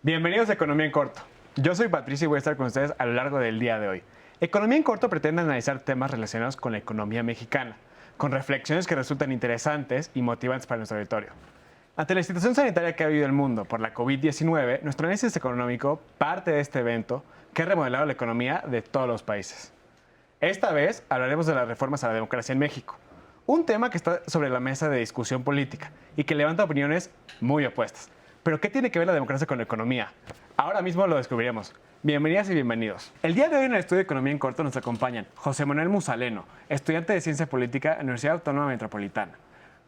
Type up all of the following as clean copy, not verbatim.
Bienvenidos a Economía en Corto. Yo soy Patricio y voy a estar con ustedes a lo largo del día de hoy. Economía en Corto pretende analizar temas relacionados con la economía mexicana, con reflexiones que resultan interesantes y motivantes para nuestro auditorio. Ante la situación sanitaria que ha vivido el mundo por la COVID-19, nuestro análisis económico parte de este evento que ha remodelado la economía de todos los países. Esta vez hablaremos de las reformas a la democracia en México, un tema que está sobre la mesa de discusión política y que levanta opiniones muy opuestas. ¿Pero qué tiene que ver la democracia con la economía? Ahora mismo lo descubriremos. Bienvenidas y bienvenidos. El día de hoy en el estudio de Economía en Corto nos acompañan José Manuel Musaleno, estudiante de Ciencia Política en la Universidad Autónoma Metropolitana.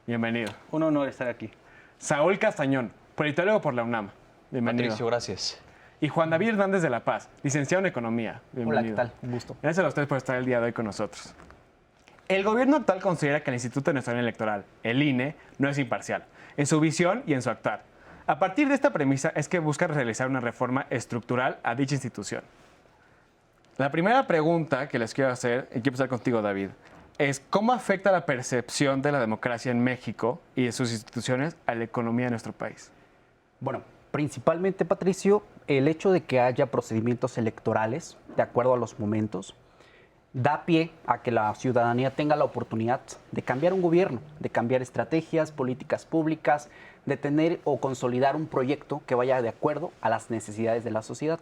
Bienvenido. Un honor estar aquí. Saúl Castañón, politólogo por la UNAM. Bienvenido. Patricio, gracias. Y Juan David Hernández de la Paz, licenciado en Economía. Bienvenido. Hola, ¿qué tal? Un gusto. Gracias a ustedes por estar el día de hoy con nosotros. El gobierno actual considera que el Instituto Nacional Electoral, el INE, no es imparcial, en su visión y en su actuar. A partir de esta premisa es que busca realizar una reforma estructural a dicha institución. La primera pregunta que les quiero hacer, y quiero empezar contigo, David, es ¿cómo afecta la percepción de la democracia en México y de sus instituciones a la economía de nuestro país? Bueno, principalmente, Patricio, el hecho de que haya procedimientos electorales, de acuerdo a los momentos, da pie a que la ciudadanía tenga la oportunidad de cambiar un gobierno, de cambiar estrategias, políticas públicas, de tener o consolidar un proyecto que vaya de acuerdo a las necesidades de la sociedad.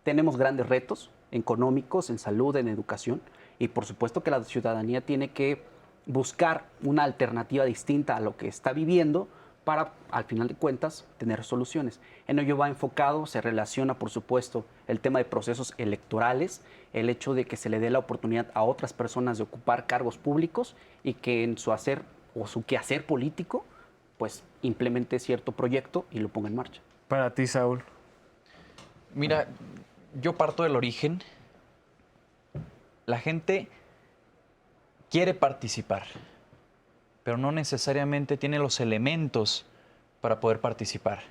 Tenemos grandes retos económicos, en salud, en educación, y por supuesto que la ciudadanía tiene que buscar una alternativa distinta a lo que está viviendo para, al final de cuentas, tener soluciones. En ello va enfocado, se relaciona, por supuesto, el tema de procesos electorales, el hecho de que se le dé la oportunidad a otras personas de ocupar cargos públicos y que en su hacer o su quehacer político, pues implemente cierto proyecto y lo ponga en marcha. Para ti, Saúl. Mira, yo parto del origen. La gente quiere participar, pero no necesariamente tiene los elementos para poder participar.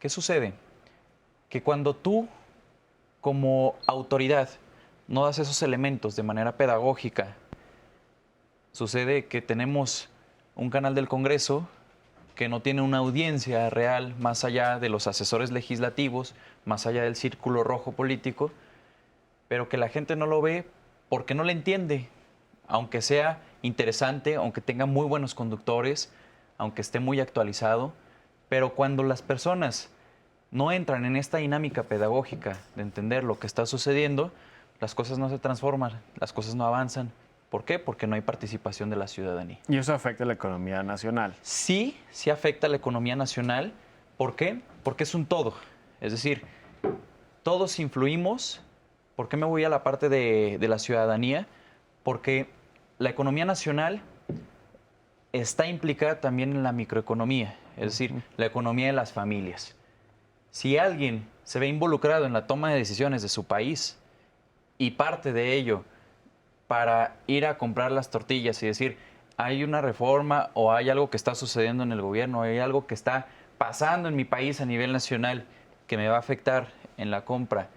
¿Qué sucede? Que cuando tú, como autoridad, no das esos elementos de manera pedagógica, sucede que tenemos un canal del Congreso que no tiene una audiencia real más allá de los asesores legislativos, más allá del círculo rojo político, pero que la gente no lo ve porque no le entiende, aunque sea interesante, aunque tenga muy buenos conductores, aunque esté muy actualizado, pero cuando las personas no entran en esta dinámica pedagógica de entender lo que está sucediendo, las cosas no se transforman, las cosas no avanzan. ¿Por qué? Porque no hay participación de la ciudadanía. Y eso afecta a la economía nacional. Sí afecta a la economía nacional. ¿Por qué? Porque es un todo. Es decir, todos influimos. ¿Por qué me voy a la parte de la ciudadanía? Porque la economía nacional está implicada también en la microeconomía, es decir, la economía de las familias. Si alguien se ve involucrado en la toma de decisiones de su país y parte de ello para ir a comprar las tortillas y decir, hay una reforma o hay algo que está sucediendo en el gobierno, hay algo que está pasando en mi país a nivel nacional que me va a afectar en la compra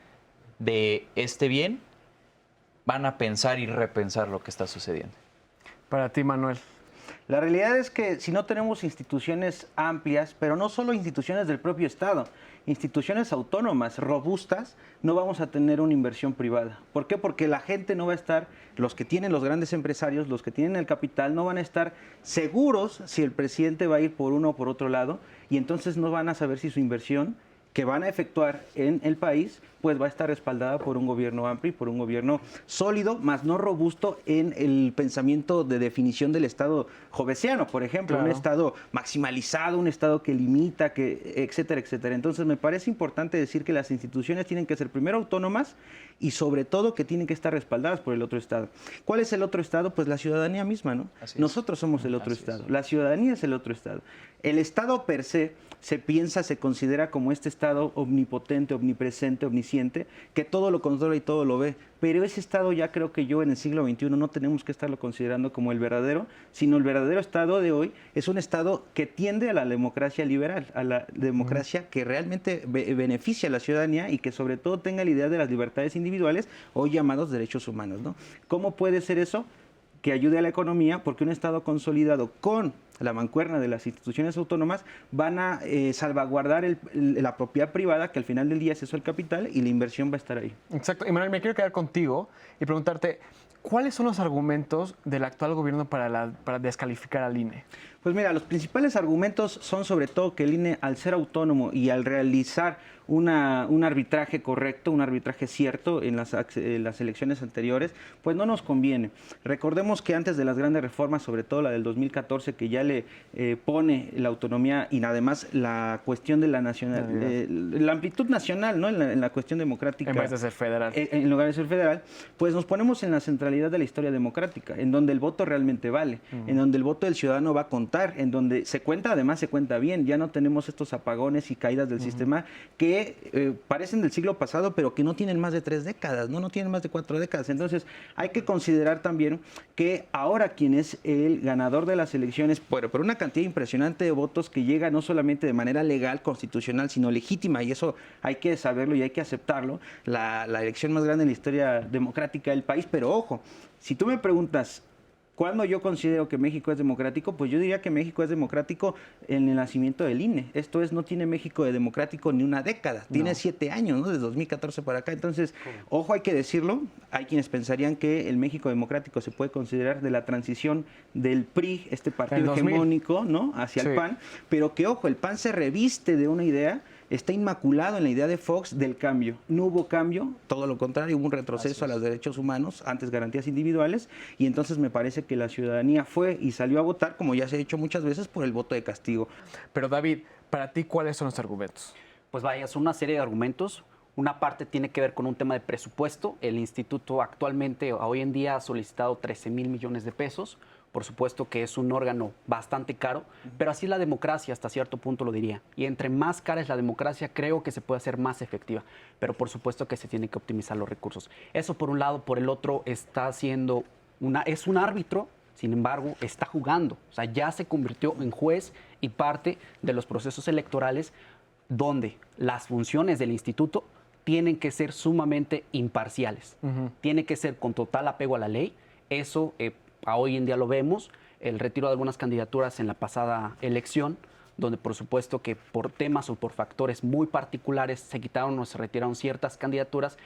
de este bien, van a pensar y repensar lo que está sucediendo. Para ti, Manuel. La realidad es que si no tenemos instituciones amplias, pero no solo instituciones del propio Estado, instituciones autónomas, robustas, no vamos a tener una inversión privada. ¿Por qué? Porque la gente no va a estar, los que tienen los grandes empresarios, los que tienen el capital, no van a estar seguros si el presidente va a ir por uno o por otro lado, y entonces no van a saber si su inversión que van a efectuar en el país, pues va a estar respaldada por un gobierno amplio y por un gobierno sólido, más no robusto en el pensamiento de definición del Estado jovesiano, por ejemplo, claro. Un Estado maximalizado, un Estado que limita, que etcétera, etcétera. Entonces me parece importante decir que las instituciones tienen que ser primero autónomas y sobre todo que tienen que estar respaldadas por el otro Estado. ¿Cuál es el otro Estado? Pues la ciudadanía misma, ¿no? Nosotros somos el otro Estado, la ciudadanía es el otro Estado. El Estado per se piensa, se considera como este Estado omnipotente, omnipresente, omnisciente, que todo lo controla y todo lo ve. Pero ese Estado ya creo que yo en el siglo XXI no tenemos que estarlo considerando como el verdadero, sino el verdadero Estado de hoy es un Estado que tiende a la democracia liberal, a la democracia que realmente beneficia a la ciudadanía y que sobre todo tenga la idea de las libertades individuales, hoy llamados derechos humanos, ¿no? ¿Cómo puede ser eso? que ayude a la economía, porque un Estado consolidado con la mancuerna de las instituciones autónomas van a salvaguardar la propiedad privada, que al final del día es eso el capital, y la inversión va a estar ahí. Exacto. Y Manuel, me quiero quedar contigo y preguntarte, ¿cuáles son los argumentos del actual gobierno para descalificar al INE? Pues mira, los principales argumentos son sobre todo que el INE, al ser autónomo y al realizar un arbitraje correcto, un arbitraje cierto en las elecciones anteriores, pues no nos conviene. Recordemos que antes de las grandes reformas, sobre todo la del 2014, que ya le pone la autonomía y además la cuestión de la la amplitud nacional, ¿no? En la cuestión democrática. En vez de ser federal. En lugar de ser federal, pues nos ponemos en la centralidad de la historia democrática, en donde el voto realmente vale, en donde el voto del ciudadano va a contar, en donde se cuenta, además se cuenta bien. Ya no tenemos estos apagones y caídas del sistema que parecen del siglo pasado, pero que no tienen más de 3 décadas, no tienen más de 4 décadas. Entonces, hay que considerar también que ahora quien es el ganador de las elecciones, por una cantidad impresionante de votos que llega no solamente de manera legal, constitucional, sino legítima, y eso hay que saberlo y hay que aceptarlo, la elección más grande en la historia democrática del país. Pero ojo, si tú me preguntas, ¿cuándo yo considero que México es democrático? Pues yo diría que México es democrático en el nacimiento del INE. Esto es, no tiene México de democrático ni una década, tiene 7 años, ¿no? Desde 2014 para acá. Entonces, ojo, hay que decirlo. Hay quienes pensarían que el México democrático se puede considerar de la transición del PRI, este partido hegemónico, ¿no? Hacia el PAN, pero que, ojo, el PAN se reviste de una idea, está inmaculado en la idea de Fox del cambio. No hubo cambio, todo lo contrario, hubo un retroceso a los derechos humanos, antes garantías individuales, y entonces me parece que la ciudadanía fue y salió a votar, como ya se ha dicho muchas veces, por el voto de castigo. Pero David, para ti, ¿cuáles son los argumentos? Pues vaya, son una serie de argumentos. Una parte tiene que ver con un tema de presupuesto. El instituto actualmente, hoy en día, ha solicitado 13,000 millones de pesos. Por supuesto que es un órgano bastante caro, pero así es la democracia, hasta cierto punto lo diría. Y entre más cara es la democracia, creo que se puede hacer más efectiva. Pero por supuesto que se tienen que optimizar los recursos. Eso por un lado. Por el otro, está haciendo es un árbitro, sin embargo, está jugando. O sea, ya se convirtió en juez y parte de los procesos electorales, donde las funciones del instituto tienen que ser sumamente imparciales. Tiene que ser con total apego a la ley. Eso hoy en día lo vemos, el retiro de algunas candidaturas en la pasada elección, donde por supuesto que por temas o por factores muy particulares se quitaron o se retiraron ciertas candidaturas,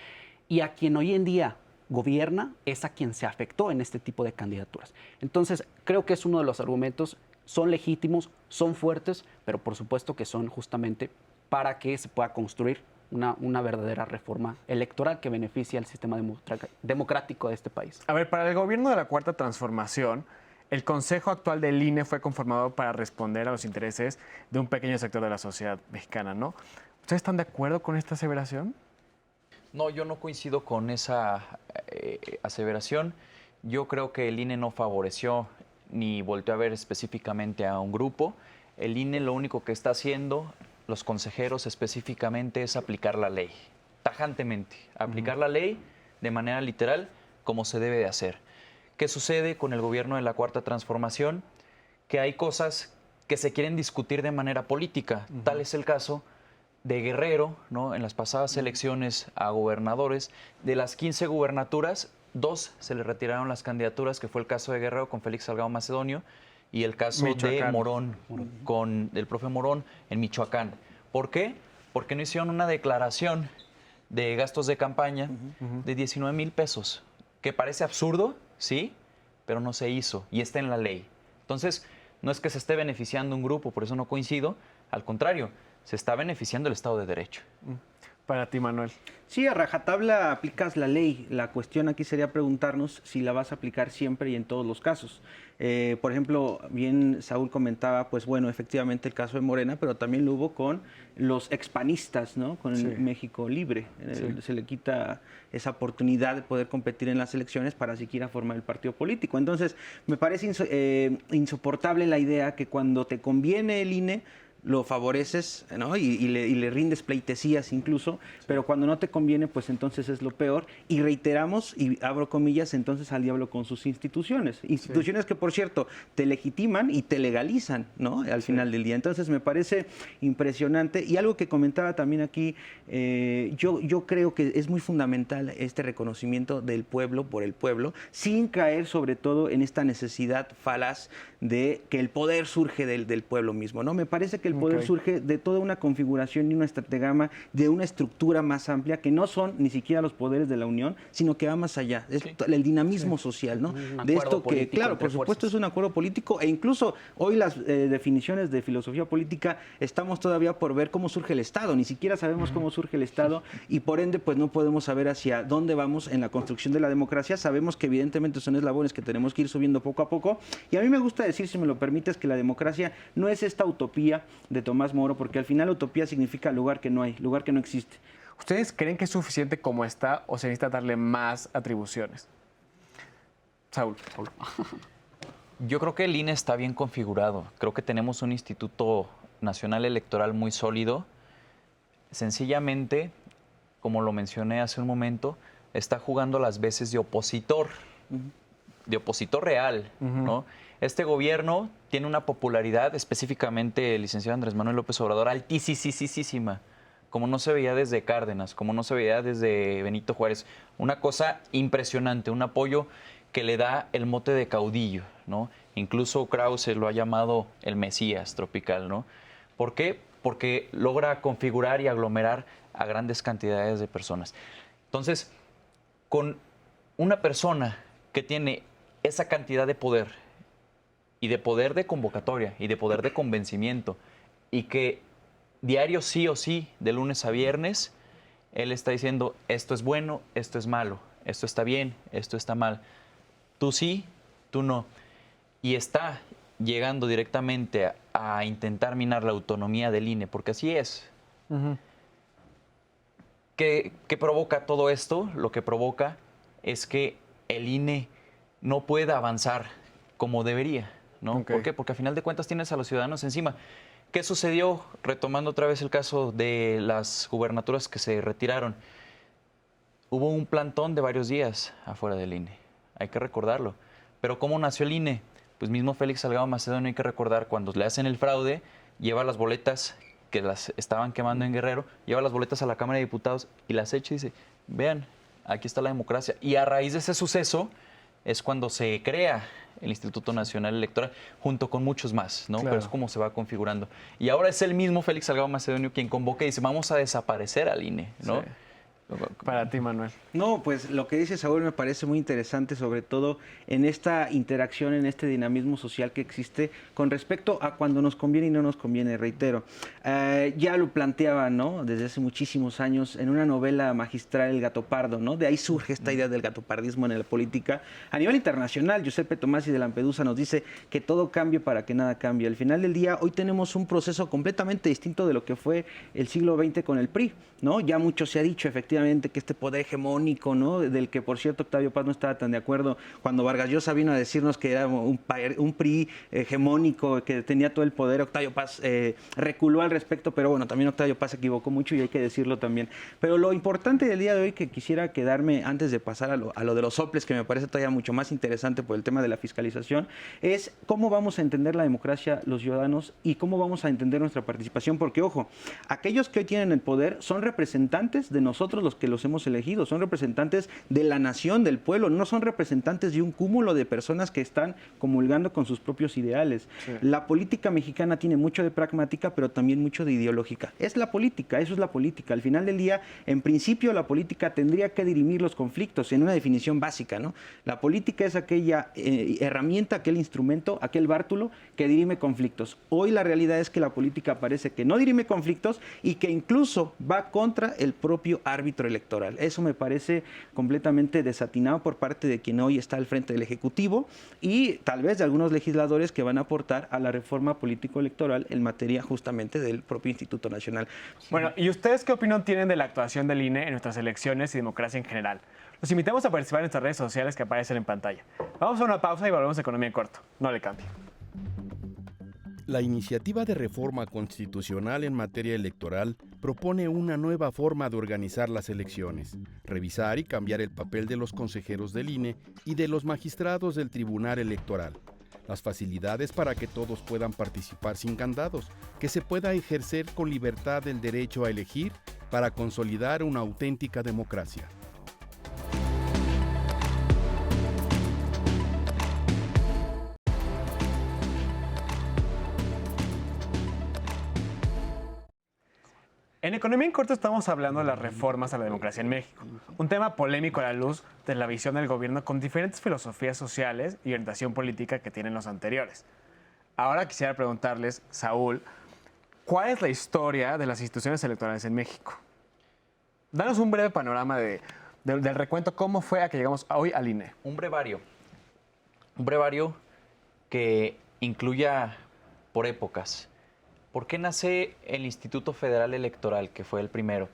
y a quien hoy en día gobierna es a quien se afectó en este tipo de candidaturas. Entonces, creo que es uno de los argumentos, son legítimos, son fuertes, pero por supuesto que son justamente para que se pueda construir una verdadera reforma electoral que beneficie al sistema democrático de este país. A ver, para el gobierno de la Cuarta Transformación, el Consejo actual del INE fue conformado para responder a los intereses de un pequeño sector de la sociedad mexicana, ¿no? ¿Ustedes están de acuerdo con esta aseveración? No, yo no coincido con esa aseveración. Yo creo que el INE no favoreció ni volteó a ver específicamente a un grupo. El INE lo único que está haciendo, los consejeros específicamente, es aplicar la ley, tajantemente, aplicar la ley de manera literal como se debe de hacer. ¿Qué sucede con el gobierno de la Cuarta Transformación? Que hay cosas que se quieren discutir de manera política. Tal es el caso de Guerrero, ¿no? En las pasadas elecciones a gobernadores, de las 15 gubernaturas, 2 se le retiraron las candidaturas, que fue el caso de Guerrero con Félix Salgado Macedonio, y el caso de Morón, con el profe Morón en Michoacán. ¿Por qué? Porque no hicieron una declaración de gastos de campaña de 19,000 pesos, que parece absurdo, sí, pero no se hizo y está en la ley. Entonces, no es que se esté beneficiando un grupo, por eso no coincido, al contrario, se está beneficiando el Estado de Derecho. Para ti, Manuel. Sí, a rajatabla aplicas la ley. La cuestión aquí sería preguntarnos si la vas a aplicar siempre y en todos los casos. Por ejemplo, bien Saúl comentaba, pues bueno, efectivamente el caso de Morena, pero también lo hubo con los expanistas, ¿no? Con el México Libre. Se le quita esa oportunidad de poder competir en las elecciones para siquiera formar el partido político. Entonces, me parece insoportable la idea que cuando te conviene el INE, lo favoreces, ¿no? Y le rindes pleitesías incluso, pero cuando no te conviene, pues entonces es lo peor. Y reiteramos, y abro comillas, entonces al diablo con sus instituciones. Instituciones que, por cierto, te legitiman y te legalizan, ¿no? Al final del día. Entonces me parece impresionante. Y algo que comentaba también aquí, yo creo que es muy fundamental este reconocimiento del pueblo por el pueblo, sin caer sobre todo en esta necesidad falaz de que el poder surge del pueblo mismo, ¿no? Me parece que el poder surge de toda una configuración y una estrategama, de una estructura más amplia, que no son ni siquiera los poderes de la Unión, sino que va más allá. Es el dinamismo social, ¿no? De esto que, claro, por supuesto, es un acuerdo político, e incluso hoy las definiciones de filosofía política estamos todavía por ver cómo surge el Estado. Ni siquiera sabemos cómo surge el Estado y por ende pues no podemos saber hacia dónde vamos en la construcción de la democracia. Sabemos que evidentemente son eslabones que tenemos que ir subiendo poco a poco, y a mí me gusta decir, si me lo permites, que la democracia no es esta utopía de Tomás Moro, porque al final utopía significa lugar que no hay, lugar que no existe. ¿Ustedes creen que es suficiente como está o se necesita darle más atribuciones? Saúl. Yo creo que el INE está bien configurado. Creo que tenemos un Instituto Nacional Electoral muy sólido. Sencillamente, como lo mencioné hace un momento, está jugando las veces de opositor real, ¿no? Este gobierno tiene una popularidad, específicamente el licenciado Andrés Manuel López Obrador, altísima, como no se veía desde Cárdenas, como no se veía desde Benito Juárez. Una cosa impresionante, un apoyo que le da el mote de caudillo, ¿no? Incluso Krause lo ha llamado el Mesías tropical, ¿no? ¿Por qué? Porque logra configurar y aglomerar a grandes cantidades de personas. Entonces, con una persona que tiene esa cantidad de poder, y de poder de convocatoria, y de poder de convencimiento, y que diario sí o sí, de lunes a viernes, él está diciendo, esto es bueno, esto es malo, esto está bien, esto está mal, tú sí, tú no. Y está llegando directamente a intentar minar la autonomía del INE, porque así es. ¿Qué provoca todo esto? Lo que provoca es que el INE no pueda avanzar como debería, ¿no? ¿Por qué? Porque a final de cuentas tienes a los ciudadanos encima. ¿Qué sucedió? Retomando otra vez el caso de las gubernaturas que se retiraron. Hubo un plantón de varios días afuera del INE, hay que recordarlo. Pero ¿cómo nació el INE? Pues mismo Félix Salgado Macedonio, hay que recordar, cuando le hacen el fraude, lleva las boletas que las estaban quemando en Guerrero, lleva las boletas a la Cámara de Diputados y las echa y dice, vean, aquí está la democracia. Y a raíz de ese suceso es cuando se crea el Instituto Nacional Electoral, junto con muchos más, ¿no? Claro. Pero es como se va configurando. Y ahora es el mismo Félix Salgado Macedonio quien convoca y dice, vamos a desaparecer al INE, ¿no? Sí. Para ti, Manuel. No, pues lo que dice Saúl me parece muy interesante, sobre todo en esta interacción, en este dinamismo social que existe con respecto a cuando nos conviene y no nos conviene, reitero. Ya lo planteaba, ¿no? Desde hace muchísimos años en una novela magistral, El Gato Pardo, ¿no? De ahí surge esta idea del gatopardismo en la política. A nivel internacional, Giuseppe Tomasi de Lampedusa nos dice que todo cambie para que nada cambie. Al final del día, hoy tenemos un proceso completamente distinto de lo que fue el siglo XX con el PRI, ¿no? Ya mucho se ha dicho, efectivamente, que este poder hegemónico, ¿no? Del que, por cierto, Octavio Paz no estaba tan de acuerdo cuando Vargas Llosa vino a decirnos que era un PRI hegemónico, que tenía todo el poder. Octavio Paz reculó al respecto, pero bueno, también Octavio Paz se equivocó mucho y hay que decirlo también. Pero lo importante del día de hoy, que quisiera quedarme antes de pasar a lo de los soples, que me parece todavía mucho más interesante por el tema de la fiscalización, es cómo vamos a entender la democracia los ciudadanos y cómo vamos a entender nuestra participación, porque, ojo, aquellos que hoy tienen el poder son representantes de nosotros, los que los hemos elegido, son representantes de la nación, del pueblo, no son representantes de un cúmulo de personas que están comulgando con sus propios ideales. Sí. La política mexicana tiene mucho de pragmática, pero también mucho de ideológica. Es la política, eso es la política. Al final del día, en principio, la política tendría que dirimir los conflictos en una definición básica, ¿no? La política es aquella herramienta, aquel instrumento, aquel bártulo que dirime conflictos. Hoy la realidad es que la política parece que no dirime conflictos y que incluso va contra el propio árbitro electoral. Eso me parece completamente desatinado por parte de quien hoy está al frente del Ejecutivo y tal vez de algunos legisladores que van a aportar a la reforma político-electoral en materia justamente del propio Instituto Nacional. Bueno, ¿y ustedes qué opinión tienen de la actuación del INE en nuestras elecciones y democracia en general? Los invitamos a participar en nuestras redes sociales que aparecen en pantalla. Vamos a una pausa y volvemos a Economía en Corto. No le cambie. La iniciativa de reforma constitucional en materia electoral propone una nueva forma de organizar las elecciones, revisar y cambiar el papel de los consejeros del INE y de los magistrados del Tribunal Electoral, las facilidades para que todos puedan participar sin candados, que se pueda ejercer con libertad el derecho a elegir para consolidar una auténtica democracia. En Economía en Corto estamos hablando de las reformas a la democracia en México, un tema polémico a la luz de la visión del gobierno con diferentes filosofías sociales y orientación política que tienen los anteriores. Ahora quisiera preguntarles, Saúl, ¿cuál es la historia de las instituciones electorales en México? Danos un breve panorama del recuento, cómo fue a que llegamos hoy al INE. Un brevario que incluya por épocas. ¿Por qué nace el Instituto Federal Electoral, que fue el primero?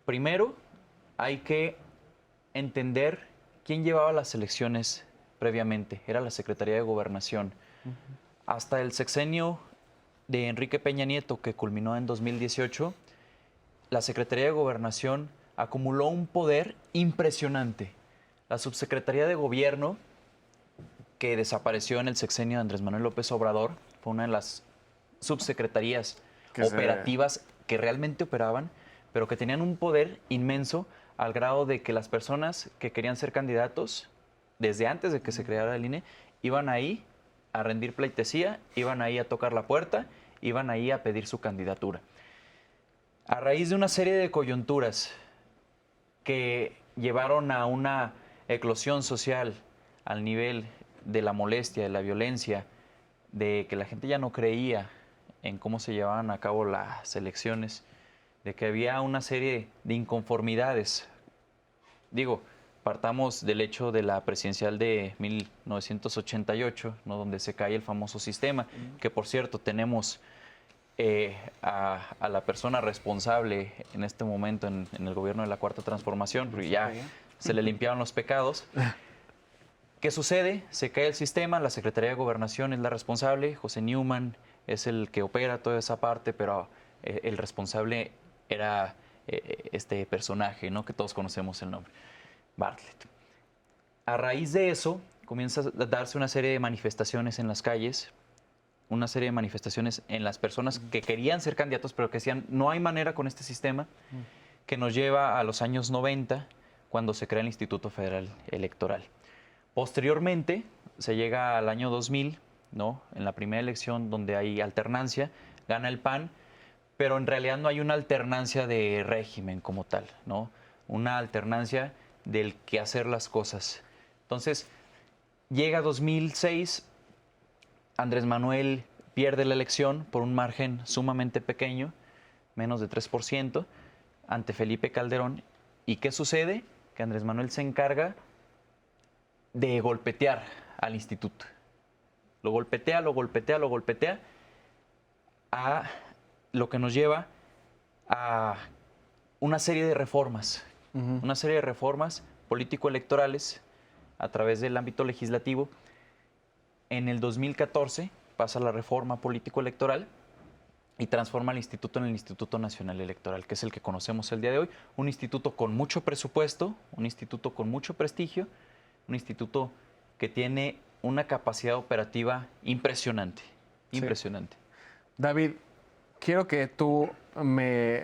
Primero, hay que entender quién llevaba las elecciones previamente. Era la Secretaría de Gobernación. Hasta el sexenio de Enrique Peña Nieto, que culminó en 2018, la Secretaría de Gobernación acumuló un poder impresionante. La Subsecretaría de Gobierno, que desapareció en el sexenio de Andrés Manuel López Obrador, fue una de las subsecretarías operativas que realmente operaban, pero que tenían un poder inmenso al grado de que las personas que querían ser candidatos, desde antes de que se creara el INE, iban ahí a rendir pleitesía, iban ahí a tocar la puerta, iban ahí a pedir su candidatura. A raíz de una serie de coyunturas que llevaron a una eclosión social al nivel de la molestia, de la violencia, de que la gente ya no creía en cómo se llevaban a cabo las elecciones, de que había una serie de inconformidades. Digo, partamos del hecho de la presidencial de 1988, ¿no? Donde se cae el famoso sistema, que por cierto tenemos a la persona responsable en este momento en el gobierno de la Cuarta Transformación, porque ya se le limpiaron los pecados. ¿Qué sucede? Se cae el sistema, la Secretaría de Gobernación es la responsable, José Newman es el que opera toda esa parte, pero el responsable era este personaje, ¿no? Que todos conocemos el nombre, Bartlett. A raíz de eso, comienza a darse una serie de manifestaciones en las calles, una serie de manifestaciones en las personas que querían ser candidatos, pero que decían, no hay manera con este sistema, que nos lleva a los años 90, cuando se crea el Instituto Federal Electoral. Posteriormente, se llega al año 2000, ¿no? En la primera elección donde hay alternancia, gana el PAN, pero en realidad no hay una alternancia de régimen como tal, ¿no? Una alternancia del que hacer las cosas. Entonces, llega 2006, Andrés Manuel pierde la elección por un margen sumamente pequeño, menos de 3%, ante Felipe Calderón. ¿Y qué sucede? Que Andrés Manuel se encarga de golpetear al instituto. Lo golpetea, a lo que nos lleva a una serie de reformas, una serie de reformas político-electorales a través del ámbito legislativo. En el 2014 pasa la reforma político-electoral y transforma el instituto en el Instituto Nacional Electoral, que es el que conocemos el día de hoy, un instituto con mucho presupuesto, un instituto con mucho prestigio, un instituto que tiene una capacidad operativa impresionante, impresionante. David, quiero que tú me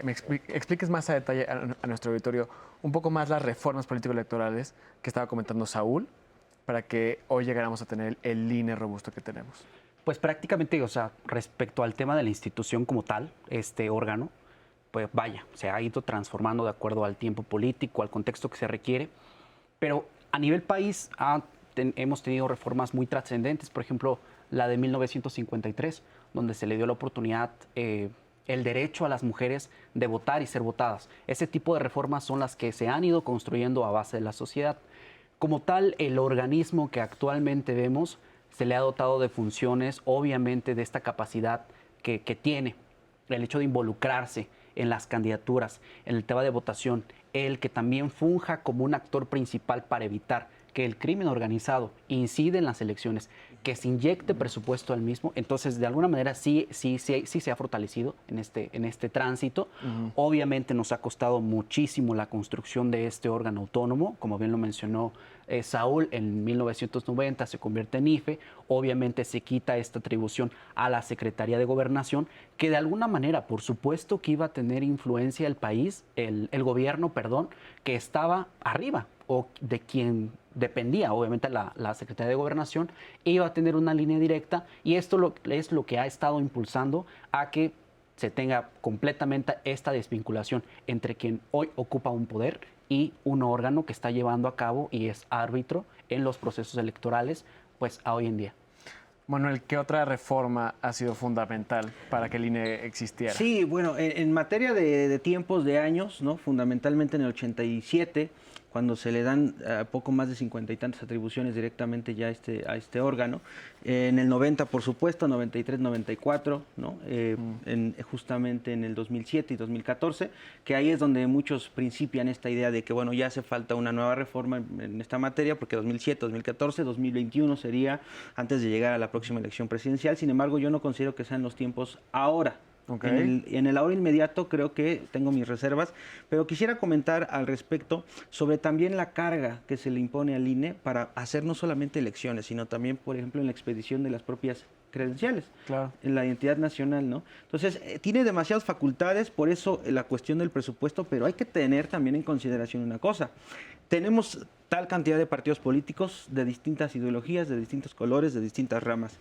expliques más a detalle a nuestro auditorio un poco más las reformas político-electorales que estaba comentando Saúl, para que hoy llegáramos a tener el INE robusto que tenemos. Pues prácticamente, o sea, respecto al tema de la institución como tal, este órgano, pues vaya, se ha ido transformando de acuerdo al tiempo político, al contexto que se requiere, pero a nivel país hemos tenido reformas muy trascendentes, por ejemplo, la de 1953, donde se le dio la oportunidad, el derecho a las mujeres de votar y ser votadas. Ese tipo de reformas son las que se han ido construyendo a base de la sociedad. Como tal, el organismo que actualmente vemos se le ha dotado de funciones, obviamente, de esta capacidad que tiene, el hecho de involucrarse en las candidaturas, en el tema de votación, el que también funja como un actor principal para evitar que el crimen organizado incide en las elecciones, que se inyecte presupuesto al mismo. Entonces, de alguna manera sí se ha fortalecido en este tránsito. Obviamente nos ha costado muchísimo la construcción de este órgano autónomo, como bien lo mencionó Saúl, en 1990 se convierte en IFE, obviamente se quita esta atribución a la Secretaría de Gobernación, que de alguna manera, por supuesto que iba a tener influencia el país, el gobierno, perdón, que estaba arriba, o de quien dependía, obviamente, la Secretaría de Gobernación, iba a tener una línea directa, y esto es lo que ha estado impulsando a que se tenga completamente esta desvinculación entre quien hoy ocupa un poder y un órgano que está llevando a cabo y es árbitro en los procesos electorales, pues a hoy en día. Manuel, ¿qué otra reforma ha sido fundamental para que el INE existiera? Sí, bueno, en materia de tiempos, de años, ¿no? Fundamentalmente en el 87, cuando se le dan poco más de 50 y tantas atribuciones directamente ya a este órgano. En el 90, por supuesto, 93, 94, ¿no? Justamente en el 2007 y 2014, que ahí es donde muchos principian esta idea de que, bueno, ya hace falta una nueva reforma en esta materia, porque 2007, 2014, 2021 sería antes de llegar a la próxima elección presidencial. Sin embargo, yo no considero que sean los tiempos ahora. Okay. En el ahora inmediato creo que tengo mis reservas, pero quisiera comentar al respecto sobre también la carga que se le impone al INE para hacer no solamente elecciones, sino también, por ejemplo, en la expedición de las propias credenciales, claro, en la identidad nacional, ¿no? Entonces, tiene demasiadas facultades, por eso la cuestión del presupuesto, pero hay que tener también en consideración una cosa. Tenemos tal cantidad de partidos políticos de distintas ideologías, de distintos colores, de distintas ramas.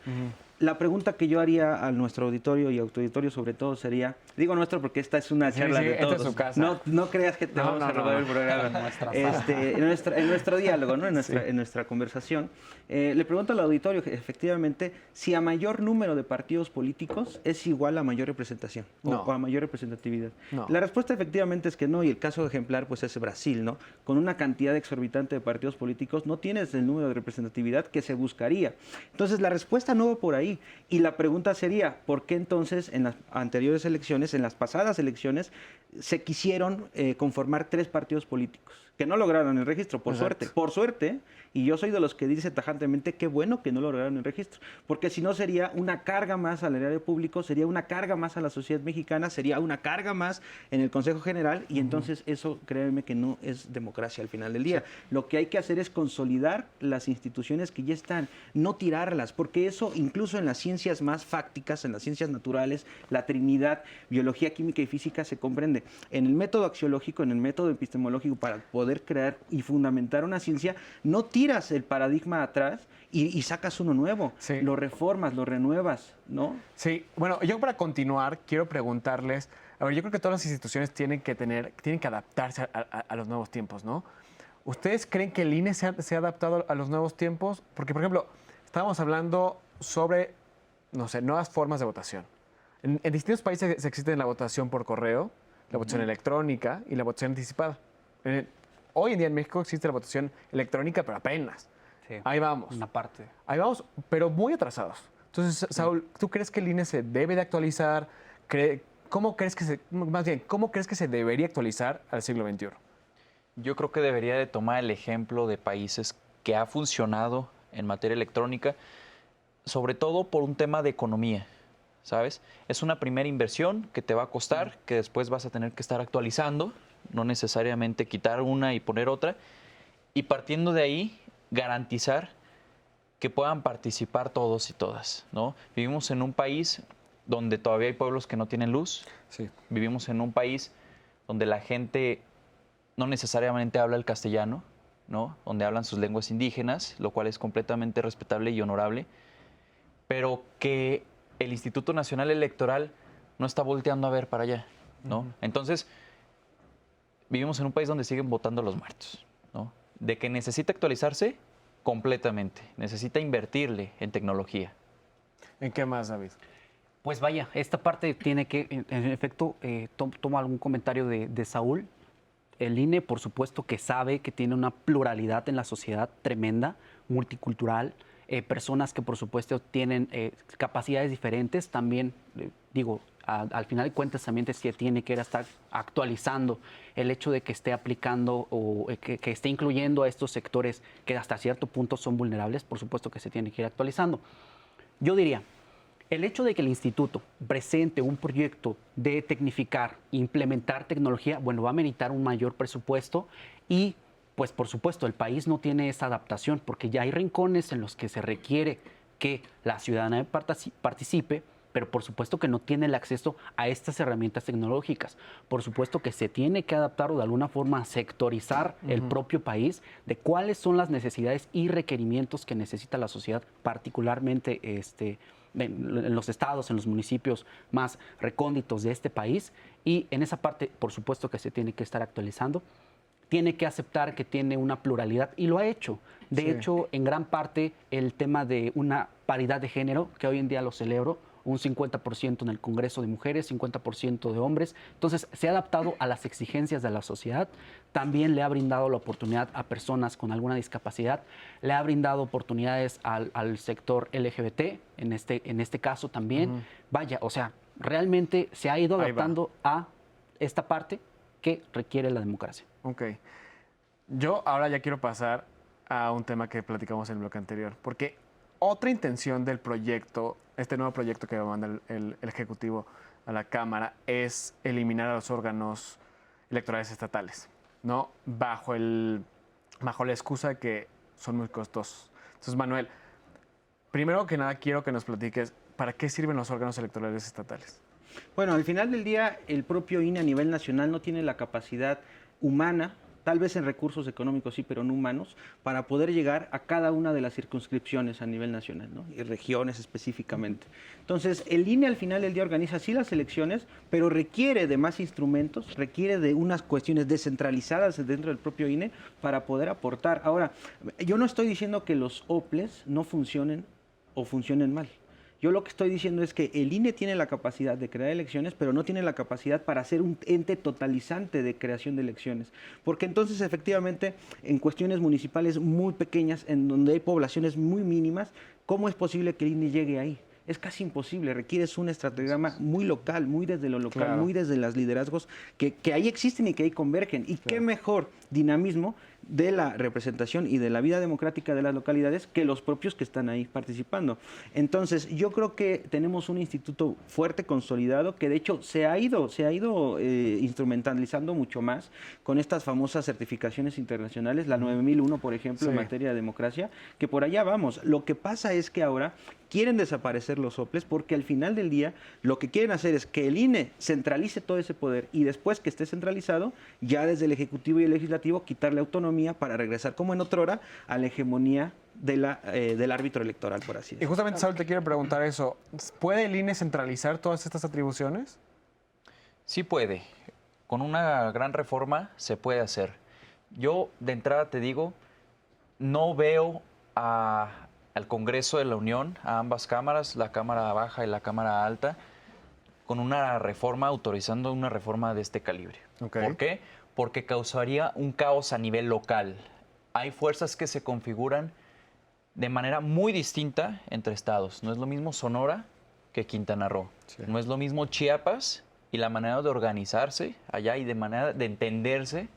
La pregunta que yo haría a nuestro auditorio y auditorio sobre todo sería, digo nuestro porque esta es una charla de todos. Esta es su casa. No creas que te vamos a robar el programa. En nuestro diálogo, ¿no? En nuestra conversación. Le pregunto al auditorio, efectivamente, si a mayor número de partidos políticos es igual a mayor representación o a mayor representatividad. No. La respuesta efectivamente es que no, y el caso ejemplar pues es Brasil, ¿no? Con una cantidad exorbitante de partidos políticos no tienes el número de representatividad que se buscaría. Entonces la respuesta no va por ahí. Y la pregunta sería, ¿por qué entonces en las anteriores elecciones, en las pasadas elecciones, se quisieron conformar 3 partidos políticos? Que no lograron el registro, por Exacto. suerte. Por suerte, y yo soy de los que dice tajantemente, qué bueno que no lograron el registro, porque si no sería una carga más al erario público, sería una carga más a la sociedad mexicana, sería una carga más en el Consejo General, y entonces eso, créeme que no es democracia al final del día. Lo que hay que hacer es consolidar las instituciones que ya están, no tirarlas, porque eso incluso en las ciencias más fácticas, en las ciencias naturales, la Trinidad, biología, química y física se comprende. En el método axiológico, en el método epistemológico, para poder crear y fundamentar una ciencia, no tiras el paradigma atrás y sacas uno nuevo, Sí. lo reformas, lo renuevas, ¿no? Sí, bueno, yo para continuar quiero preguntarles, a ver, yo creo que todas las instituciones tienen que adaptarse a los nuevos tiempos, ¿no? ¿Ustedes creen que el INE se ha adaptado a los nuevos tiempos? Porque, por ejemplo, estábamos hablando sobre, no sé, nuevas formas de votación. En distintos países existe la votación por correo, la votación electrónica y la votación anticipada. Hoy en día en México existe la votación electrónica, pero apenas. Sí, Ahí vamos. una parte. Ahí vamos, pero muy atrasados. Entonces, Saúl, ¿tú crees que el INE se debe de actualizar? ¿Cómo crees que se debería actualizar al siglo XXI? Yo creo que debería de tomar el ejemplo de países que ha funcionado en materia electrónica, sobre todo por un tema de economía, ¿sabes? Es una primera inversión que te va a costar, que después vas a tener que estar actualizando, no necesariamente quitar una y poner otra, y partiendo de ahí, garantizar que puedan participar todos y todas, ¿no? Vivimos en un país donde todavía hay pueblos que no tienen luz, Sí. vivimos en un país donde la gente no necesariamente habla el castellano, ¿no? Donde hablan sus lenguas indígenas, lo cual es completamente respetable y honorable, pero que el Instituto Nacional Electoral no está volteando a ver para allá, ¿no? Entonces, vivimos en un país donde siguen votando los muertos, ¿no? De que necesita actualizarse completamente, necesita invertirle en tecnología. ¿En qué más, David? Pues vaya, esta parte tiene que, en efecto, tomo algún comentario de Saúl. El INE, por supuesto, que sabe que tiene una pluralidad en la sociedad tremenda, multicultural, personas que por supuesto tienen capacidades diferentes, también al final de cuentas también se tiene que estar actualizando el hecho de que esté aplicando o que esté incluyendo a estos sectores que hasta cierto punto son vulnerables, por supuesto que se tiene que ir actualizando. Yo diría, el hecho de que el instituto presente un proyecto de tecnificar, implementar tecnología, bueno, va a meritar un mayor presupuesto y, pues, por supuesto, el país no tiene esa adaptación porque ya hay rincones en los que se requiere que la ciudadanía participe, pero por supuesto que no tiene el acceso a estas herramientas tecnológicas. Por supuesto que se tiene que adaptar o de alguna forma sectorizar el propio país de cuáles son las necesidades y requerimientos que necesita la sociedad, particularmente en los estados, en los municipios más recónditos de este país, y en esa parte, por supuesto que se tiene que estar actualizando. Tiene que aceptar que tiene una pluralidad y lo ha hecho. De hecho, en gran parte, el tema de una paridad de género, que hoy en día lo celebro, un 50% en el Congreso de mujeres, 50% de hombres. Entonces, se ha adaptado a las exigencias de la sociedad. También le ha brindado la oportunidad a personas con alguna discapacidad. Le ha brindado oportunidades al sector LGBT, en este caso también. Vaya, o sea, realmente se ha ido adaptando a esta parte que requiere la democracia. Ok. Yo ahora ya quiero pasar a un tema que platicamos en el bloque anterior, porque otra intención del proyecto, este nuevo proyecto que va a mandar el Ejecutivo a la Cámara, es eliminar a los órganos electorales estatales, ¿no? Bajo la excusa de que son muy costosos. Entonces, Manuel, primero que nada quiero que nos platiques, ¿para qué sirven los órganos electorales estatales? Bueno, al final del día, el propio INE a nivel nacional no tiene la capacidad humana, tal vez en recursos económicos sí, pero no humanos, para poder llegar a cada una de las circunscripciones a nivel nacional, ¿no? Y regiones específicamente. Entonces, el INE al final del día organiza sí las elecciones, pero requiere de más instrumentos, requiere de unas cuestiones descentralizadas dentro del propio INE para poder aportar. Ahora, yo no estoy diciendo que los OPLES no funcionen o funcionen mal. Yo lo que estoy diciendo es que el INE tiene la capacidad de crear elecciones, pero no tiene la capacidad para ser un ente totalizante de creación de elecciones. Porque entonces, efectivamente, en cuestiones municipales muy pequeñas, en donde hay poblaciones muy mínimas, ¿cómo es posible que el INE llegue ahí? Es casi imposible, requieres un estrategrama muy local, muy desde lo local, claro, muy desde los liderazgos que ahí existen y que ahí convergen. Y qué mejor dinamismo de la representación y de la vida democrática de las localidades que los propios que están ahí participando. Entonces, yo creo que tenemos un instituto fuerte, consolidado, que de hecho se ha ido instrumentalizando mucho más con estas famosas certificaciones internacionales, la 9001, por ejemplo, en materia de democracia, que por allá vamos. Lo que pasa es que ahora quieren desaparecer los soples porque al final del día lo que quieren hacer es que el INE centralice todo ese poder y después que esté centralizado, ya desde el Ejecutivo y el Legislativo, quitarle autonomía para regresar, como en otrora, a la hegemonía del árbitro electoral, por así decirlo. Y justamente, Saúl, te quiero preguntar eso. ¿Puede el INE centralizar todas estas atribuciones? Sí puede. Con una gran reforma se puede hacer. Yo, de entrada, te digo, no veo al Congreso de la Unión, a ambas cámaras, la Cámara Baja y la Cámara Alta, con una reforma, autorizando una reforma de este calibre. Okay. ¿Por qué? Porque causaría un caos a nivel local. Hay fuerzas que se configuran de manera muy distinta entre estados. No es lo mismo Sonora que Quintana Roo. Sí. No es lo mismo Chiapas y la manera de organizarse allá y de manera de entenderse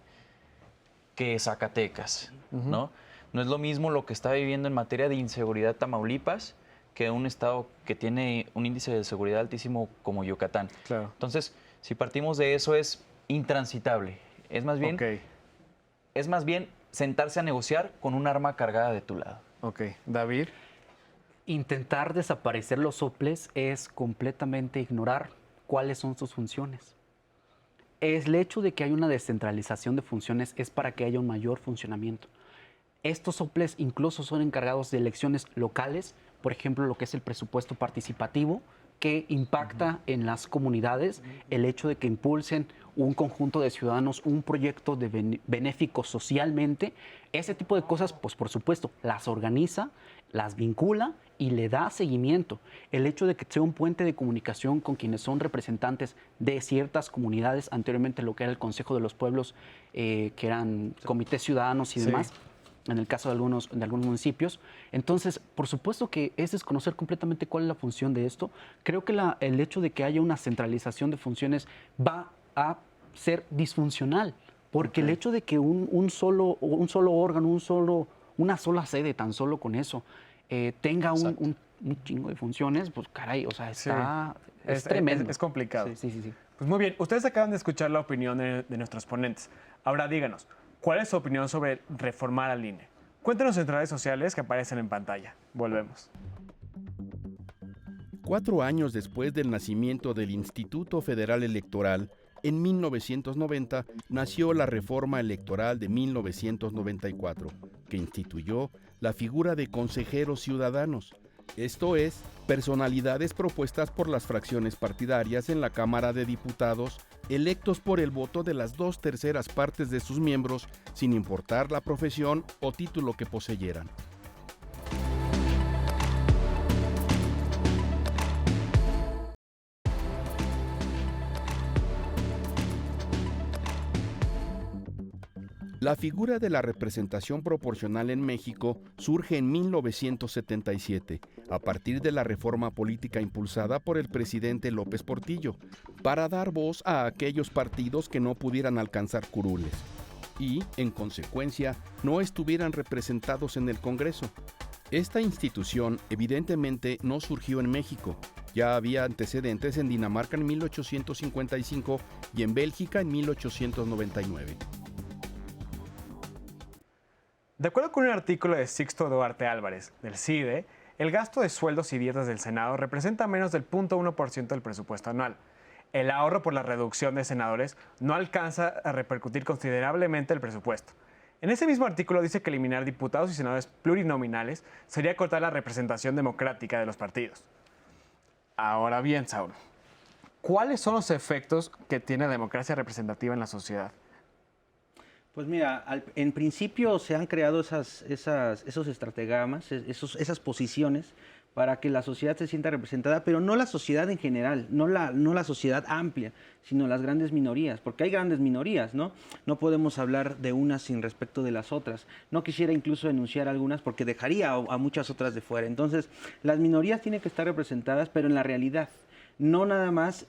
que Zacatecas, ¿no? No es lo mismo lo que está viviendo en materia de inseguridad Tamaulipas que un estado que tiene un índice de seguridad altísimo como Yucatán. Claro. Entonces, si partimos de eso, es intransitable. Es más bien sentarse a negociar con un arma cargada de tu lado. Ok. David. Intentar desaparecer los soples es completamente ignorar cuáles son sus funciones. El hecho de que haya una descentralización de funciones es para que haya un mayor funcionamiento. Estos soples incluso son encargados de elecciones locales, por ejemplo, lo que es el presupuesto participativo, que impacta en las comunidades, el hecho de que impulsen un conjunto de ciudadanos un proyecto benéfico socialmente. Ese tipo de cosas, pues por supuesto, las organiza, las vincula y le da seguimiento. El hecho de que sea un puente de comunicación con quienes son representantes de ciertas comunidades, anteriormente lo que era el Consejo de los Pueblos, que eran comités ciudadanos y demás, en el caso de algunos municipios. Entonces, por supuesto que es desconocer completamente cuál es la función de esto. Creo que el hecho de que haya una centralización de funciones va a ser disfuncional, porque el hecho de que un solo órgano, una sola sede, tan solo con eso, tenga un chingo de funciones, pues caray, o sea, es tremendo. Es complicado. Sí. Pues muy bien, ustedes acaban de escuchar la opinión de nuestros ponentes. Ahora díganos, ¿cuál es su opinión sobre reformar al INE? Cuéntenos en redes sociales que aparecen en pantalla. Volvemos. 4 años después del nacimiento del Instituto Federal Electoral, en 1990 nació la Reforma Electoral de 1994, que instituyó la figura de consejeros ciudadanos, esto es, personalidades propuestas por las fracciones partidarias en la Cámara de Diputados, electos por el voto de las 2/3 partes de sus miembros, sin importar la profesión o título que poseyeran. La figura de la representación proporcional en México surge en 1977, a partir de la reforma política impulsada por el presidente López Portillo, para dar voz a aquellos partidos que no pudieran alcanzar curules y, en consecuencia, no estuvieran representados en el Congreso. Esta institución evidentemente no surgió en México. Ya había antecedentes en Dinamarca en 1855 y en Bélgica en 1899. De acuerdo con un artículo de Sixto Duarte Álvarez, del CIDE, el gasto de sueldos y dietas del Senado representa menos del 0.1% del presupuesto anual. El ahorro por la reducción de senadores no alcanza a repercutir considerablemente el presupuesto. En ese mismo artículo dice que eliminar diputados y senadores plurinominales sería cortar la representación democrática de los partidos. Ahora bien, Saúl, ¿cuáles son los efectos que tiene la democracia representativa en la sociedad? Pues mira, en principio se han creado esos estratagemas, esas posiciones para que la sociedad se sienta representada, pero no la sociedad en general, no la sociedad amplia, sino las grandes minorías, porque hay grandes minorías, ¿no? No podemos hablar de unas sin respecto de las otras. No quisiera incluso enunciar algunas porque dejaría a muchas otras de fuera. Entonces, las minorías tienen que estar representadas, pero en la realidad. No nada más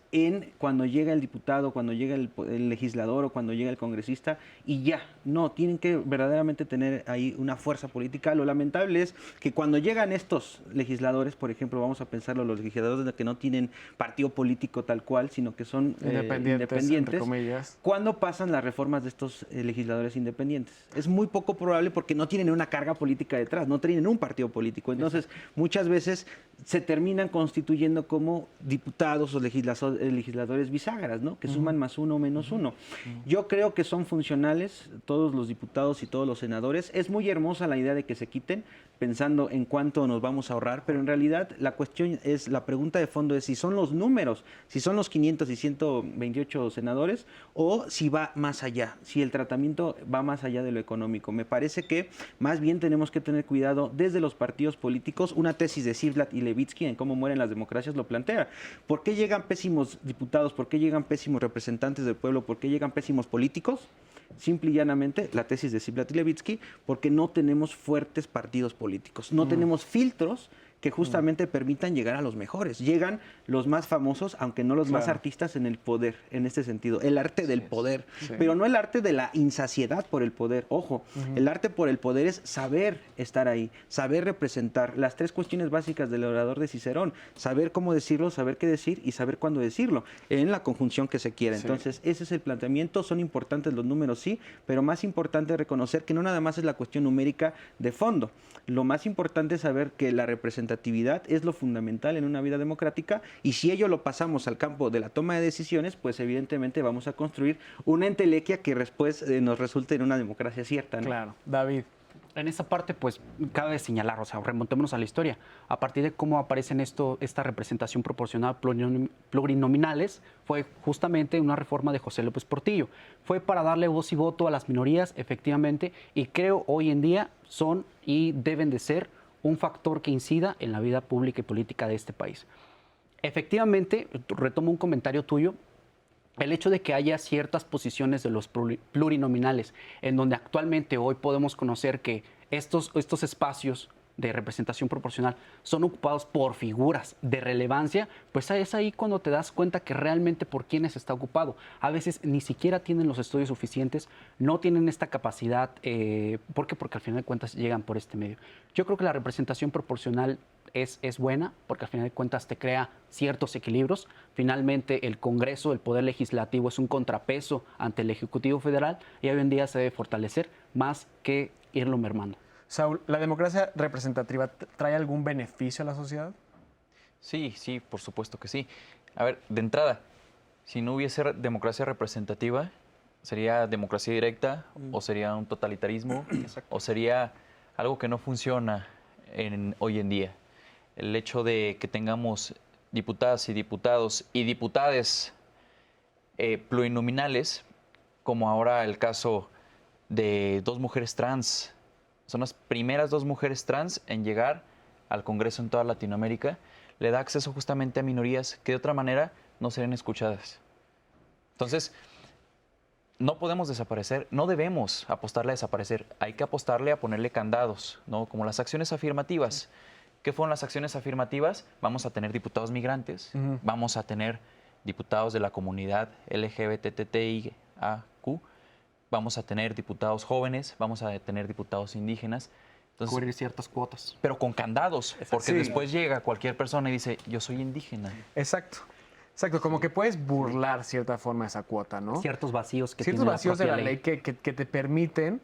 cuando llega el diputado, cuando llega el legislador o cuando llega el congresista y ya. No, tienen que verdaderamente tener ahí una fuerza política. Lo lamentable es que cuando llegan estos legisladores, por ejemplo, vamos a pensarlo, los legisladores que no tienen partido político tal cual, sino que son independientes, entre comillas. ¿Cuándo pasan las reformas de estos legisladores independientes? Es muy poco probable porque no tienen una carga política detrás, no tienen un partido político. Entonces, muchas veces se terminan constituyendo como diputados o legisladores bisagras, ¿no? Que suman más uno o menos uno. Yo creo que son funcionales todos los diputados y todos los senadores. Es muy hermosa la idea de que se quiten, pensando en cuánto nos vamos a ahorrar, pero en realidad la pregunta de fondo es si son los números, si son los 500 y 128 senadores o si va más allá, si el tratamiento va más allá de lo económico. Me parece que más bien tenemos que tener cuidado desde los partidos políticos. Una tesis de Ziblatt y Levitsky en Cómo mueren las democracias lo plantea. ¿Por qué llegan pésimos diputados? ¿Por qué llegan pésimos representantes del pueblo? ¿Por qué llegan pésimos políticos? Simple y llanamente, la tesis de Ziblatt y Levitsky, porque no tenemos fuertes partidos políticos, no tenemos filtros que justamente permitan llegar a los mejores. Llegan los más famosos, aunque no los más artistas en el poder, en este sentido. El arte del poder, pero no el arte de la insaciedad por el poder. Ojo, el arte por el poder es saber estar ahí, saber representar. Las 3 cuestiones básicas del orador de Cicerón: saber cómo decirlo, saber qué decir y saber cuándo decirlo, en la conjunción que se quiera. Entonces, ese es el planteamiento. Son importantes los números, sí, pero más importante es reconocer que no nada más es la cuestión numérica de fondo. Lo más importante es saber que la representatividad es lo fundamental en una vida democrática, y si ello lo pasamos al campo de la toma de decisiones, pues evidentemente vamos a construir una entelequia que después nos resulte en una democracia cierta, ¿no? Claro. David. En esa parte, pues, cabe señalar, o sea, remontémonos a la historia. A partir de cómo aparecen esta representación proporcional plurinominales, fue justamente una reforma de José López Portillo. Fue para darle voz y voto a las minorías, efectivamente, y creo hoy en día son y deben de ser un factor que incida en la vida pública y política de este país. Efectivamente, retomo un comentario tuyo. El hecho de que haya ciertas posiciones de los plurinominales, en donde actualmente hoy podemos conocer que estos espacios de representación proporcional son ocupados por figuras de relevancia, pues es ahí cuando te das cuenta que realmente por quiénes está ocupado. A veces ni siquiera tienen los estudios suficientes, no tienen esta capacidad. ¿Por qué? Porque al final de cuentas llegan por este medio. Yo creo que la representación proporcional es buena, porque al final de cuentas te crea ciertos equilibrios. Finalmente el Congreso, el Poder Legislativo, es un contrapeso ante el Ejecutivo Federal y hoy en día se debe fortalecer más que irlo mermando. Saúl, ¿la democracia representativa trae algún beneficio a la sociedad? Sí, sí, por supuesto que sí. A ver, de entrada, si no hubiese democracia representativa, ¿sería democracia directa o sería un totalitarismo o sería algo que no funciona hoy en día? El hecho de que tengamos diputadas y diputados y diputades plurinominales, como ahora el caso de 2 mujeres trans. Son las primeras 2 mujeres trans en llegar al Congreso en toda Latinoamérica. Le da acceso justamente a minorías que de otra manera no serían escuchadas. Entonces, no podemos desaparecer, no debemos apostarle a desaparecer. Hay que apostarle a ponerle candados, ¿no? Como las acciones afirmativas. ¿Qué fueron las acciones afirmativas? Vamos a tener diputados migrantes, vamos a tener diputados de la comunidad LGBTTIQ, vamos a tener diputados jóvenes, vamos a tener diputados indígenas. Entonces, Cubrir ciertas cuotas. pero con candados, porque Sí. después llega cualquier persona y dice, yo soy indígena. Exacto. Exacto, como que puedes burlar cierta forma esa cuota, ¿no? Ciertos vacíos que Ciertos tiene vacíos de propia la ley que te permiten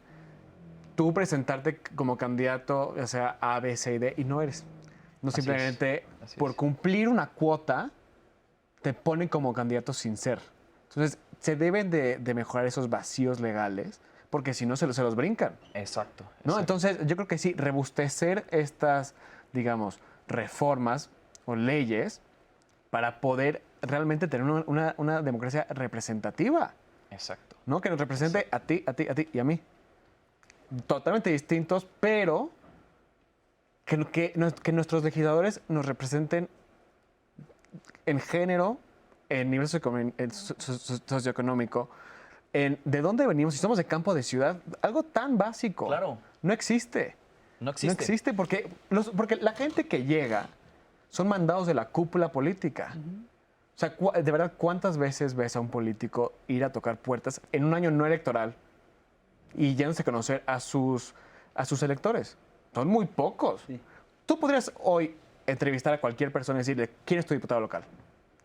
tú presentarte como candidato, o sea, A, B, C y D, y no eres. No Así simplemente es. por cumplir una cuota te ponen como candidato sin ser. Entonces, se deben de mejorar esos vacíos legales, porque si no se los brincan. Exacto. ¿No? exacto. Entonces, yo creo que sí, robustecer estas, digamos, reformas o leyes para poder realmente tener una democracia representativa, Exacto. ¿no? Que nos represente a ti y a mí. Totalmente distintos, pero que nuestros legisladores nos representen en género, en nivel socioeconómico, en de dónde venimos, si somos de campo o de ciudad, algo tan básico. Claro. No existe. No existe. No existe porque la gente que llega son mandados de la cúpula política. O sea, de verdad, ¿cuántas veces ves a un político ir a tocar puertas en un año no electoral y yéndose a conocer a sus electores? Son muy pocos. Sí. Tú podrías hoy entrevistar a cualquier persona y decirle, ¿quién es tu diputado local?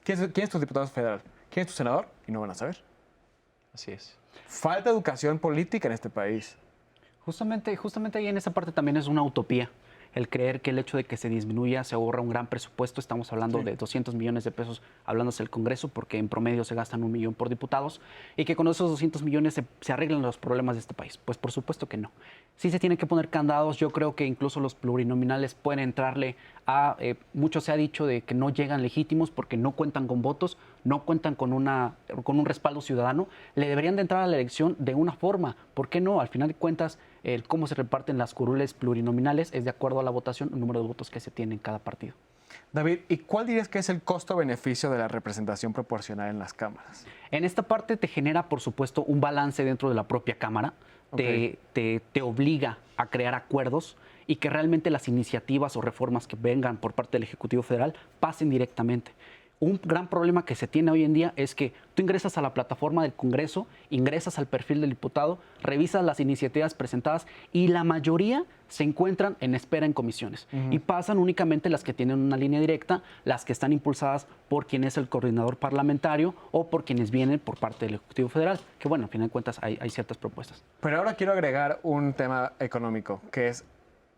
¿Quién es tu diputado federal? ¿Quién es tu senador? Y no van a saber. Así es. Falta educación política en este país. Justamente ahí en esa parte también es una utopía. El creer que el hecho de que se disminuya, se ahorra un gran presupuesto, estamos hablando de 200 millones de pesos, hablándose del Congreso, porque en promedio se gastan 1 millón por diputados, y que con esos 200 millones se arreglan los problemas de este país. Pues por supuesto que no. Sí se tienen que poner candados, yo creo que incluso los plurinominales pueden entrarle a, mucho se ha dicho de que no llegan legítimos porque no cuentan con votos, no cuentan con un respaldo ciudadano, le deberían de entrar a la elección de una forma. ¿Por qué no? Al final de cuentas, cómo se reparten las curules plurinominales es de acuerdo a la votación, el número de votos que se tiene en cada partido. David, ¿y cuál dirías que es el costo-beneficio de la representación proporcional en las cámaras? En esta parte te genera, por supuesto, un balance dentro de la propia Cámara, Ok. te obliga a crear acuerdos y que realmente las iniciativas o reformas que vengan por parte del Ejecutivo Federal pasen directamente. Un gran problema que se tiene hoy en día es que tú ingresas a la plataforma del Congreso, ingresas al perfil del diputado, revisas las iniciativas presentadas y la mayoría se encuentran en espera en comisiones. Y pasan únicamente las que tienen una línea directa, las que están impulsadas por quien es el coordinador parlamentario o por quienes vienen por parte del Ejecutivo Federal, que bueno, al final de cuentas hay ciertas propuestas. Pero ahora quiero agregar un tema económico, que es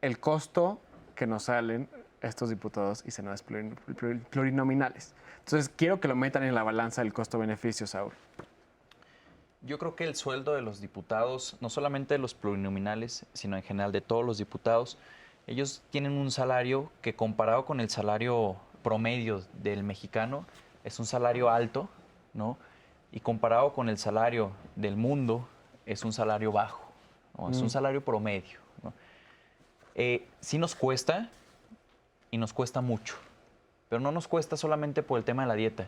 el costo que nos salen estos diputados y senadores plurinominales. Entonces, quiero que lo metan en la balanza del costo-beneficio, Saúl. Yo creo que el sueldo de los diputados, no solamente de los plurinominales, sino en general de todos los diputados, ellos tienen un salario que comparado con el salario promedio del mexicano es un salario alto, ¿no? Y comparado con el salario del mundo es un salario bajo, ¿no? Es un salario promedio, ¿no? Sí nos cuesta y nos cuesta mucho, pero no nos cuesta solamente por el tema de la dieta.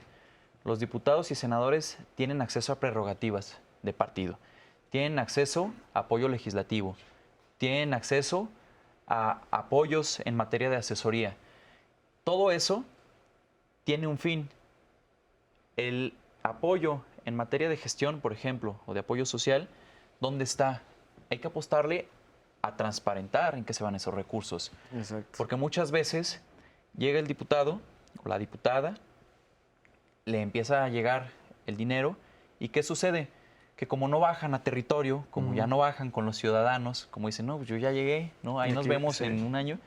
Los diputados y senadores tienen acceso a prerrogativas de partido, tienen acceso a apoyo legislativo, tienen acceso a apoyos en materia de asesoría. Todo eso tiene un fin. El apoyo en materia de gestión, por ejemplo, o de apoyo social, ¿dónde está? Hay que apostarle a transparentar en qué se van esos recursos. Exacto. Porque muchas veces llega el diputado o la diputada, le empieza a llegar el dinero y ¿qué sucede? Que como no bajan a territorio, como ya no bajan con los ciudadanos, como dicen, no, pues yo ya llegué, ¿no? Ahí nos vemos en un año.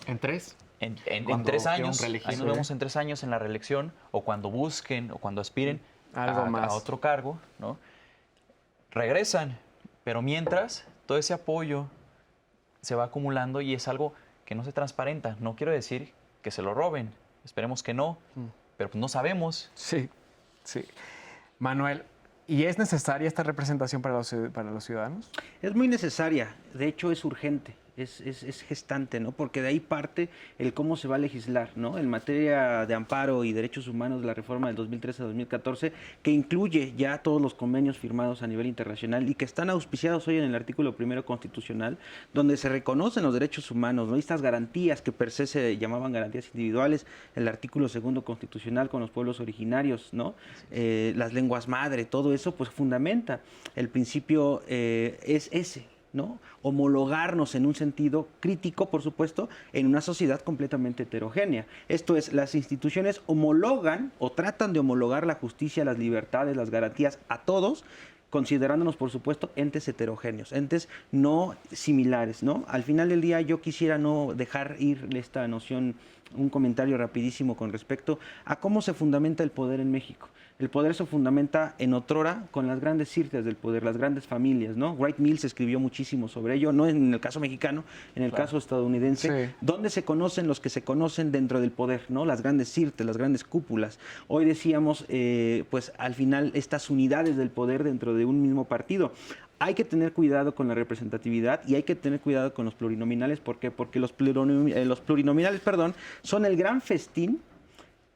En 3. En Cuando 3 quieran años, reelegir. ahí nos vemos en 3 años en la reelección, o cuando busquen, o cuando aspiren Algo más. a otro cargo, ¿no? Regresan, pero mientras, todo ese apoyo se va acumulando y es algo que no se transparenta. No quiero decir que se lo roben, esperemos que no, pero pues no sabemos. Sí, sí. Manuel, ¿y es necesaria esta representación para los ciudadanos? Es muy necesaria, de hecho es urgente, es gestante, ¿no? Porque de ahí parte el cómo se va a legislar, ¿no? En materia de amparo y derechos humanos, la reforma del 2013-2014, que incluye ya todos los convenios firmados a nivel internacional y que están auspiciados hoy en el artículo 1 constitucional, donde se reconocen los derechos humanos, ¿no? Y estas garantías que per se llamaban garantías individuales, el artículo 2 constitucional con los pueblos originarios, ¿no? Las lenguas madre, todo eso pues fundamenta. El principio es ese, ¿no? Homologarnos en un sentido crítico, por supuesto, en una sociedad completamente heterogénea. Esto es, las instituciones homologan o tratan de homologar la justicia, las libertades, las garantías a todos, considerándonos, por supuesto, entes heterogéneos, entes no similares, ¿no? Al final del día yo quisiera no dejar ir esta noción, un comentario rapidísimo con respecto a cómo se fundamenta el poder en México. El poder se fundamenta en otrora con las grandes círculos del poder, las grandes familias, ¿no? Wright Mills escribió muchísimo sobre ello, no en el caso mexicano, en el caso estadounidense, Sí. donde se conocen los que se conocen dentro del poder, ¿no? Las grandes círculos, las grandes cúpulas. Hoy decíamos, pues al final, estas unidades del poder dentro de un mismo partido. Hay que tener cuidado con la representatividad y hay que tener cuidado con los plurinominales. ¿Por qué? Porque los plurinominales, son el gran festín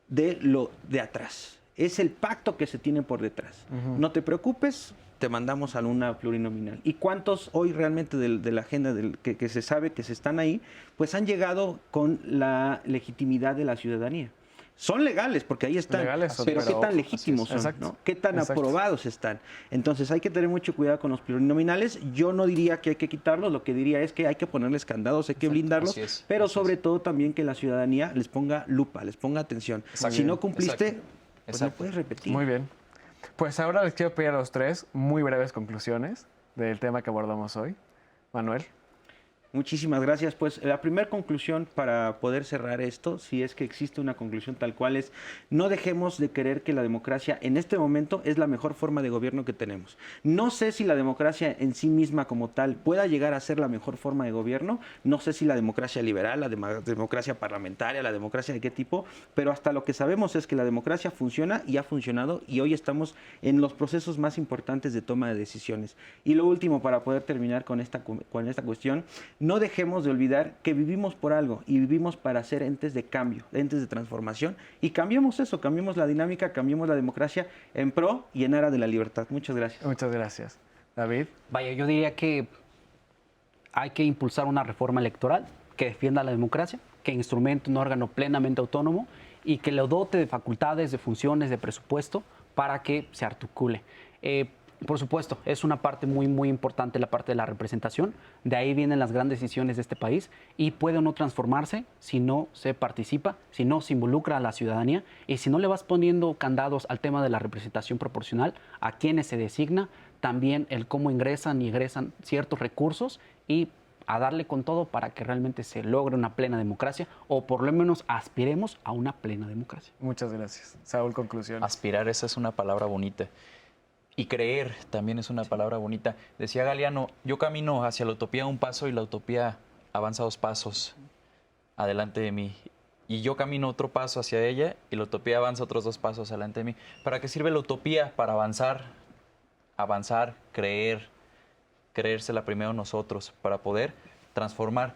de lo de atrás. Es el pacto que se tiene por detrás. No te preocupes, te mandamos a una plurinominal. ¿Y cuántos hoy realmente de la agenda que se sabe que se están ahí, pues han llegado con la legitimidad de la ciudadanía? Son legales, porque ahí están, Legales son, pero ¿qué pero tan legítimos son? exacto, ¿No? ¿Qué tan exacto. aprobados están? Entonces hay que tener mucho cuidado con los plurinominales. Yo no diría que hay que quitarlos, lo que diría es que hay que ponerles candados, hay que blindarlos, así es, pero así sobre es. todo también que la ciudadanía les ponga lupa, les ponga atención. Exacto. Si no cumpliste, Exacto. pues no Exacto. puedes repetir. Muy bien. Pues ahora les quiero pedir a los tres muy breves conclusiones del tema que abordamos hoy. Manuel. Muchísimas gracias. Pues la primera conclusión para poder cerrar esto, si es que existe una conclusión tal cual, es no dejemos de creer que la democracia en este momento es la mejor forma de gobierno que tenemos. No sé si la democracia en sí misma como tal pueda llegar a ser la mejor forma de gobierno, no sé si la democracia liberal, la democracia parlamentaria, la democracia de qué tipo, pero hasta lo que sabemos es que la democracia funciona y ha funcionado y hoy estamos en los procesos más importantes de toma de decisiones. Y lo último, para poder terminar con esta cuestión, no dejemos de olvidar que vivimos por algo y vivimos para ser entes de cambio, entes de transformación, y cambiemos eso, cambiemos la dinámica, cambiemos la democracia en pro y en aras de la libertad. Muchas gracias. Muchas gracias. David. Vaya, yo diría que hay que impulsar una reforma electoral que defienda la democracia, que instrumente un órgano plenamente autónomo y que lo dote de facultades, de funciones, de presupuesto para que se articule. Por supuesto, es una parte muy importante la parte de la representación. De ahí vienen las grandes decisiones de este país y puede o no transformarse si no se participa, si no se involucra a la ciudadanía y si no le vas poniendo candados al tema de la representación proporcional, a quienes se designa, también el cómo ingresan y egresan ciertos recursos y a darle con todo para que realmente se logre una plena democracia o por lo menos aspiremos a una plena democracia. Muchas gracias. Saúl, conclusión. Aspirar, esa es una palabra bonita. Y creer también es una palabra bonita. Decía Galeano, yo camino hacia la utopía un paso y la utopía avanza 2 pasos adelante de mí. Y yo camino otro paso hacia ella y la utopía avanza otros 2 pasos adelante de mí. ¿Para qué sirve la utopía? Para avanzar, creérsela primero nosotros, para poder transformar.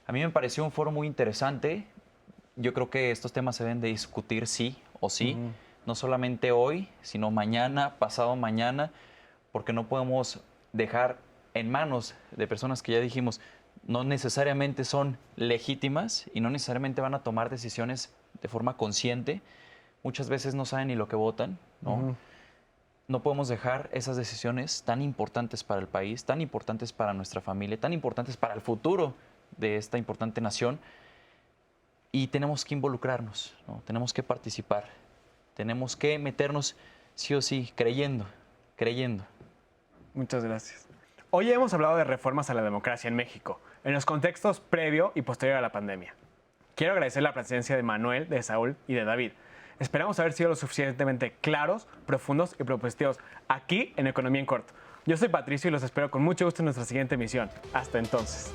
A mí me pareció un foro muy interesante. Yo creo que estos temas se deben de discutir sí o sí. No solamente hoy, sino mañana, pasado mañana, porque no podemos dejar en manos de personas que ya dijimos, no necesariamente son legítimas y no necesariamente van a tomar decisiones de forma consciente. Muchas veces no saben ni lo que votan, ¿no? No podemos dejar esas decisiones tan importantes para el país, tan importantes para nuestra familia, tan importantes para el futuro de esta importante nación. Y tenemos que involucrarnos, ¿no? Tenemos que participar, tenemos que meternos sí o sí, creyendo. Muchas gracias. Hoy hemos hablado de reformas a la democracia en México, en los contextos previo y posterior a la pandemia. Quiero agradecer la presencia de Manuel, de Saúl y de David. Esperamos haber sido lo suficientemente claros, profundos y propositivos aquí en Economía en Corto. Yo soy Patricio y los espero con mucho gusto en nuestra siguiente emisión. Hasta entonces.